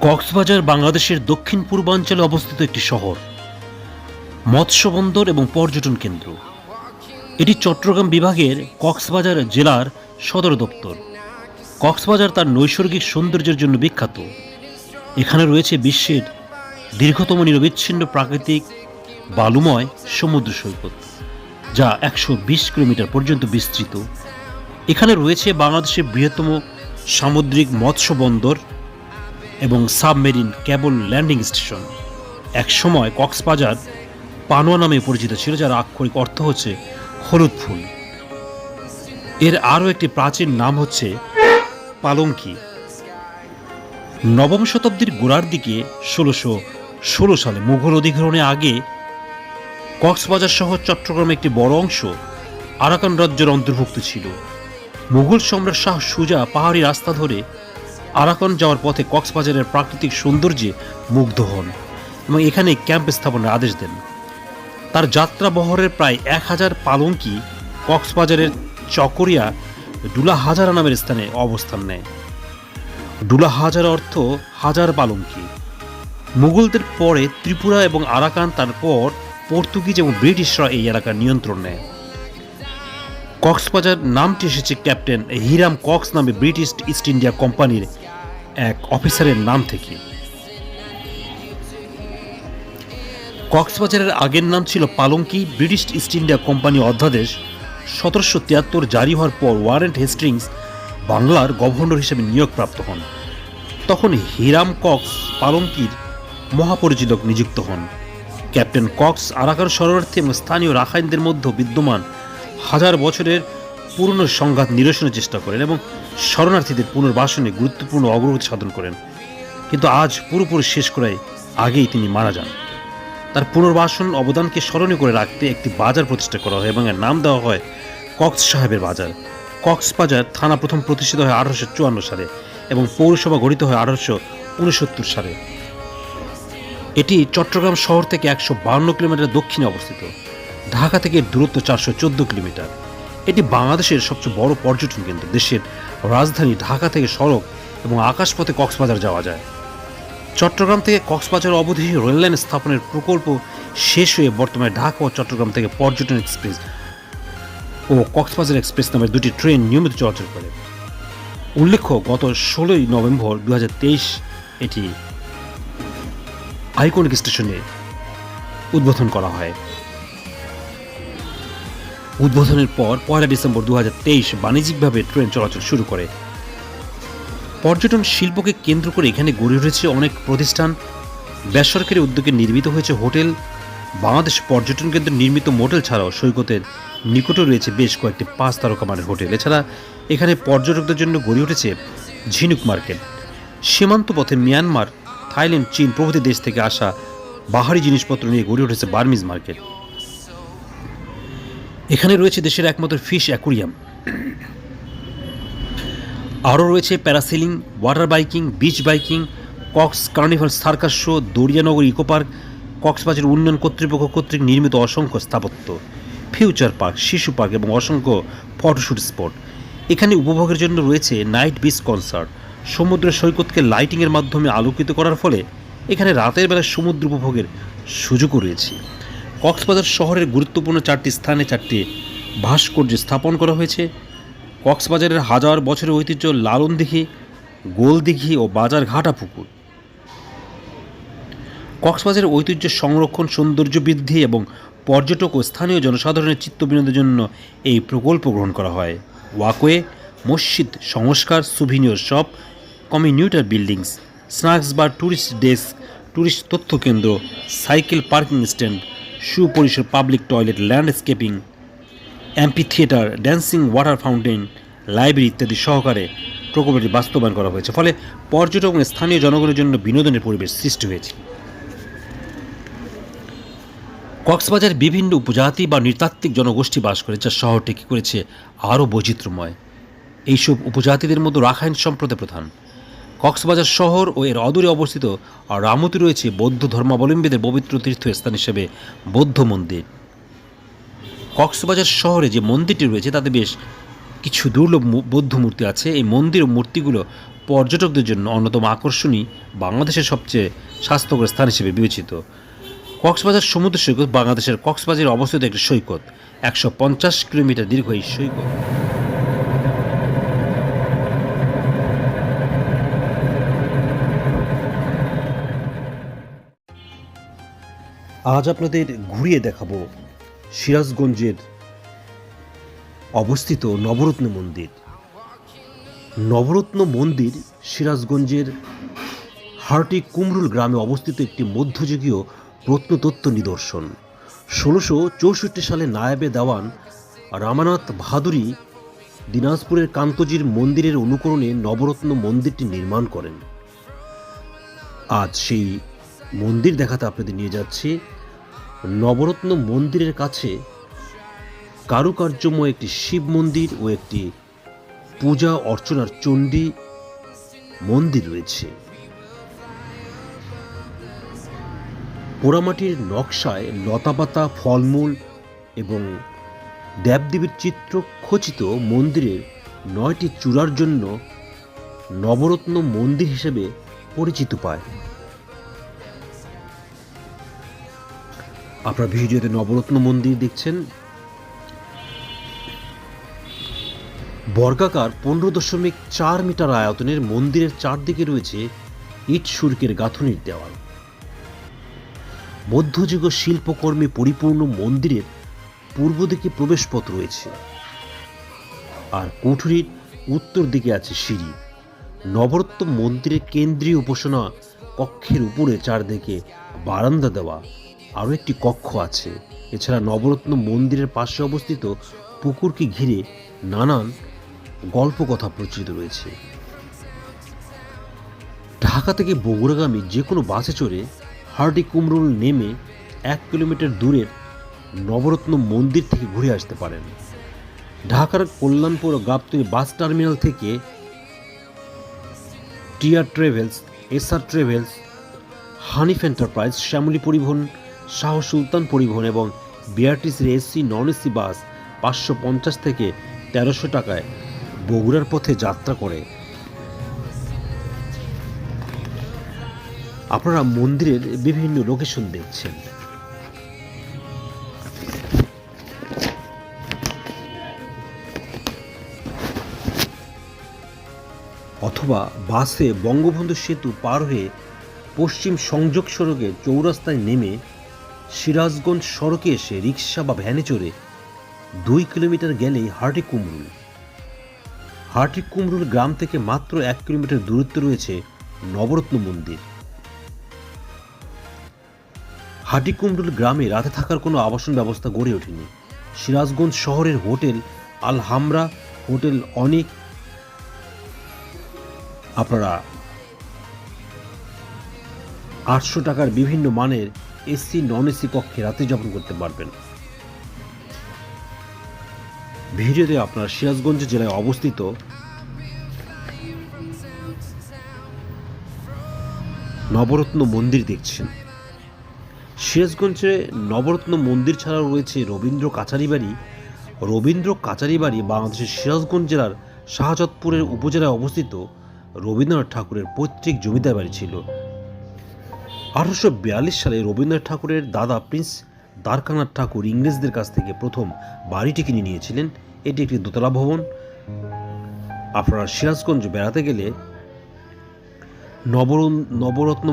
কক্সবাজার বাংলাদেশের দক্ষিণ পূর্বাঞ্চলে অবস্থিত একটি শহর, মৎস্য বন্দর এবং পর্যটন কেন্দ্র। এটি চট্টগ্রাম বিভাগের কক্সবাজার জেলার সদর দপ্তর। কক্সবাজার তার নৈসর্গিক সৌন্দর্যের জন্য বিখ্যাত। এখানে রয়েছে বিশ্বের দীর্ঘতম নিরবিচ্ছিন্ন প্রাকৃতিক বালুময় সমুদ্র সৈকত, যা 120 কিলোমিটার পর্যন্ত বিস্তৃত। এখানে রয়েছে বাংলাদেশের বৃহত্তম সামুদ্রিক মৎস্য বন্দর এবং সাবমেরিন কেবল ল্যান্ডিং স্টেশন। একসময় কক্সবাজার পানোয়া নামে পরিচিত ছিল, যার আক্ষরিক অর্থ হচ্ছে হলুদ ফুল। এর আরও একটি প্রাচীন নাম হচ্ছে পালঙ্কি। নবম শতাব্দীর গোড়ার দিকে 1616 সালে মুঘল অধিগ্রহণের আগে কক্সবাজার সহ চট্টগ্রামের একটি বড় অংশ আরাকান রাজ্যের অন্তর্ভুক্ত ছিল। মুঘল সম্রাট শাহ সুজা পাহাড়ি রাস্তা ধরে আরাকান যাওয়ার পথে কক্সবাজারের প্রাকৃতিক সৌন্দর্যে মুগ্ধ হন এবং এখানে ক্যাম্প স্থাপনের আদেশ দেন। তার যাত্রা বহরের প্রায় 1000 পালঙ্কি কক্সবাজারের চকরিয়া ডুলা হাজারা নামের স্থানে অবস্থান নেয়। ডুলা হাজারা অর্থ হাজার পালঙ্কি। মুঘলদের পরে ত্রিপুরা এবং আরাকান, তারপর পর্তুগিজ এবং ব্রিটিশরা এই এলাকার নিয়ন্ত্রণ নেয়। কক্সবাজার নামটি এসেছে ক্যাপ্টেন হিরাম কক্স নামে ব্রিটিশ ইস্ট ইন্ডিয়া কোম্পানির এক অফিসারের নাম থেকে। কক্সবাজারের আগের নাম ছিল পালঙ্কি। ব্রিটিশ ইস্ট ইন্ডিয়া কোম্পানি অধ্যাদেশ 1773 জারি হওয়ার পর ওয়ারেন হেস্টিংস বাংলার গভর্নর হিসেবে নিয়োগপ্রাপ্ত হন। তখন হিরাম কক্স পালঙ্কির মহাপরিচালক নিযুক্ত হন। ক্যাপ্টেন কক্স আরাকান শরণার্থী এবং স্থানীয় রাখাইনদের মধ্যে বিদ্যমান হাজার বছরের পুরনো সংঘাত নিরসনের চেষ্টা করেন এবং শরণার্থীদের পুনর্বাসনে গুরুত্বপূর্ণ অগ্রগতি সাধন করেন। কিন্তু আজ পুরোপুরি শেষ করায় আগেই তিনি মারা যান। তার পুনর্বাসন অবদানকে স্মরণীয় করে রাখতে একটি বাজার প্রতিষ্ঠা করা হয় এবং এর নাম দেওয়া হয় কক্স সাহেবের বাজার। কক্সবাজার থানা প্রথম প্রতিষ্ঠিত হয় 1854 সালে এবং পৌরসভা গঠিত হয় 1869 সালে। এটি চট্টগ্রাম শহর থেকে 152 কিলোমিটার দক্ষিণে অবস্থিত। ঢাকা থেকে দূরত্ব 414 কিলোমিটার। এটি বাংলাদেশের সবচেয়ে বড় পর্যটন কেন্দ্র। দেশের রাজধানী ঢাকা থেকে সড়ক এবং আকাশপথে কক্সবাজার যাওয়া যায়। চট্টগ্রাম থেকে কক্সবাজার অবধি রেললাইন স্থাপনের প্রকল্প শেষ হয়ে বর্তমানে ঢাকা ও চট্টগ্রাম থেকে পর্যটন এক্সপ্রেস ও কক্সবাজার এক্সপ্রেস নামের দুটি ট্রেন নিয়মিত চলাচল করে। উল্লেখ্য, গত 16 নভেম্বর 2023 এটি আইকনিক স্টেশনে উদ্বোধন করা হয়। উদ্বোধনের পর 1 ডিসেম্বর 2023 বাণিজ্যিকভাবে ট্রেন চলাচল শুরু করে। পর্যটন শিল্পকে কেন্দ্র করে এখানে গড়ে উঠেছে অনেক প্রতিষ্ঠান। বেসরকারি উদ্যোগে নির্মিত হয়েছে হোটেল। বাংলাদেশ পর্যটন কেন্দ্রে নির্মিত মোটেল ছাড়াও সৈকতের নিকটে রয়েছে বেশ কয়েকটি 5 তারকা মানের হোটেল। এছাড়া এখানে পর্যটকদের জন্য গড়ে উঠেছে ঝিনুক মার্কেট। সীমান্ত পথে মিয়ানমার, থাইল্যান্ড, চীন প্রভৃতি দেশ থেকে আসা বাহারি জিনিসপত্র নিয়ে গড়ে উঠেছে বার্মিজ মার্কেট। এখানে রয়েছে দেশের একমাত্র ফিশ অ্যাকুরিয়াম। আরও রয়েছে parasailing, water biking, beach biking, Cox carnival circus show, Dariyanagar eco park, Cox's Bazar উন্নয়ন কর্তৃপক্ষ কর্তৃক নির্মিত অসংখ্য স্থাপত্য, ফিউচার পার্ক, শিশু পার্ক এবং অসংখ্য ফটোশ্যুট স্পট। এখানে উপভোগের জন্য রয়েছে নাইট বিচ কনসার্ট। সমুদ্র সৈকতকে লাইটিংয়ের মাধ্যমে আলোকিত করার ফলে এখানে রাতের বেলা সমুদ্র উপভোগের সুযোগও রয়েছে। কক্সবাজার শহরের গুরুত্বপূর্ণ 4টি স্থানে 4টি ভাস্কর্য স্থাপন করা হয়েছে। কক্সবাজারের হাজার বছরের ঐতিহ্য লালন দিঘি, গোল দিঘি ও বাজার ঘাটা পুকুর। কক্সবাজারের ঐতিহ্য সংরক্ষণ, সৌন্দর্য বৃদ্ধি এবং পর্যটক ও স্থানীয় জনসাধারণের চিত্ত বিনোদনের জন্য এই প্রকল্প গ্রহণ করা হয়। ওয়াকওয়ে, মসজিদ সংস্কার, সুভিনিয়র শপ, কমিউনিটার buildings, snacks bar, tourist desk, tourist তথ্য কেন্দ্র, সাইকেল পার্কিং স্ট্যান্ড, সুপরিসর public toilet, landscaping, amphitheatre, dancing water fountain, library ইত্যাদি সহকারে প্রকল্পটি বাস্তবায়ন করা হয়েছে। ফলে পর্যটক এবং স্থানীয় জনগণের জন্য বিনোদনের পরিবেশ সৃষ্টি হয়েছে। কক্সবাজার বিভিন্ন উপজাতি বা নৃতাত্ত্বিক জনগোষ্ঠী বাস করে, যা শহরটিকে করেছে আরও বৈচিত্র্যময়। এইসব উপজাতিদের মধ্যে রাখাইন সম্প্রদায় প্রধান। কক্সবাজার শহর ও এর অদূরে অবস্থিত রামুতে রয়েছে বৌদ্ধ ধর্মাবলম্বীদের পবিত্র তীর্থস্থান হিসেবে বৌদ্ধ মন্দির। কক্সবাজার শহরে যে মন্দিরটি রয়েছে তাতে বেশ কিছু দুর্লভ বৌদ্ধ মূর্তি আছে। এই মন্দির ও মূর্তিগুলো পর্যটকদের জন্য অন্যতম আকর্ষণীয়, বাংলাদেশের সবচেয়ে স্বাস্থ্যকর স্থান হিসেবে বিবেচিত। কক্সবাজার সমুদ্র সৈকত বাংলাদেশের কক্সবাজারে অবস্থিত একটি সৈকত। 150 কিলোমিটার দীর্ঘ এই সৈকত আজ আপনাদের ঘুরিয়ে দেখাবো সিরাজগঞ্জের অবস্থিত নবরত্ন মন্দির। নবরত্ন মন্দির সিরাজগঞ্জের হার্টি কুমরুল গ্রামে অবস্থিত একটি মধ্যযুগীয় প্রত্নতত্ত্ব নিদর্শন। 1664 সালে নায়েবে দেওয়ান রামানাথ ভাদুরী দিনাজপুরের কান্তজির মন্দিরের অনুকরণে নবরত্ন মন্দিরটি নির্মাণ করেন। আজ সেই মন্দির দেখাতে আপনাদের নিয়ে যাচ্ছি। নবরত্ন মন্দিরের কাছে কারুকার্যময় একটি শিব মন্দির ও একটি পূজা অর্চনার চণ্ডী মন্দির রয়েছে। পোড়ামাটির নকশায় লতাপাতা, ফলমূল এবং দেবদেবীর চিত্র খচিত মন্দিরের 9টি চূড়ার জন্য নবরত্ন মন্দির হিসেবে পরিচিত পায়। আপনারা ভিডিওতে নবরত্ন মন্দির দেখছেন। বর্গাকার 15.4 মিটার আয়তনের মন্দিরের চারদিকে রয়েছে ইট সুরকের গাঁথনির দেওয়াল। মধ্যযুগ শিল্পকর্মে পরিপূর্ণ মন্দিরের পূর্ব দিকে প্রবেশপথ রয়েছে, আর কুঠুরির উত্তর দিকে আছে সিঁড়ি। নবরত্ন মন্দিরের কেন্দ্রীয় উপাসনা কক্ষের উপরে চারদিকে বারান্দা দেওয়া আরও একটি কক্ষ আছে। এছাড়া নবরত্ন মন্দিরের পাশে অবস্থিত পুকুরকে ঘিরে নানান গল্পকথা প্রচলিত রয়েছে। ঢাকা থেকে বগুড়াগামী যে কোনো বাসে চড়ে হার্টি কুমরুল নেমে 1 কিলোমিটার দূরের নবরত্ন মন্দির থেকে ঘুরে আসতে পারেন। ঢাকার কল্যাণপুর গাবতলী বাস টার্মিনাল থেকে TR travels, SR travels, Hanif enterprise, Shyamoli Paribahan, Shah সুলতান পরিবহন এবং বিআরটিসির এসি নন এসি বাস 550 থেকে 1300 টাকায় বগুড়ার পথে যাত্রা করে। আপনারা মন্দিরের বিভিন্ন লোকেশন দেখছেন। অথবা বাসে বঙ্গবন্ধু সেতু পার হয়ে পশ্চিম সংযোগ সড়কে চৌরাস্তায় নেমে সিরাজগঞ্জ সড়কে এসে রিক্সা বা ভ্যানে চড়ে 2 কিলোমিটার গেলেই হার্টি কুমরুল। হার্টি কুমরুল গ্রাম থেকে মাত্র 1 কিলোমিটার দূরত্বে রয়েছে নবরত্ন মন্দির। হার্টি কুমরুল গ্রামে রাতে থাকার কোনো আবাসন ব্যবস্থা গড়ে ওঠেনি। সিরাজগঞ্জ শহরের হোটেল আল হামরা, হোটেল অনিক আপনারা 800 টাকার বিভিন্ন মানের এসি নন এসি কক্ষে রাতে যাপন করতে পারবেন। ভিডিওতে আপনারা সিরাজগঞ্জ জেলায় অবস্থিত নবরত্ন মন্দির দেখছেন। সিরাজগঞ্জে নবরত্ন মন্দির ছাড়াও রয়েছে রবীন্দ্র কাচারি বাড়ি। রবীন্দ্র কাচারি বাড়ি বাংলাদেশের সিরাজগঞ্জ জেলার শাহজাদপুরের উপজেলায় অবস্থিত রবীন্দ্রনাথ ঠাকুরের পৈতৃক জমিদার বাড়ি ছিল। 1842 সালে রবীন্দ্রনাথ ঠাকুরের দাদা প্রিন্স দ্বারকানাথ ঠাকুর ইংরেজদের কাছ থেকে প্রথম বাড়িটি কিনে নিয়েছিলেন। এটি একটি দোতলা ভবন। আপনারা সিরাজগঞ্জ বেড়াতে গেলে নবরত্ন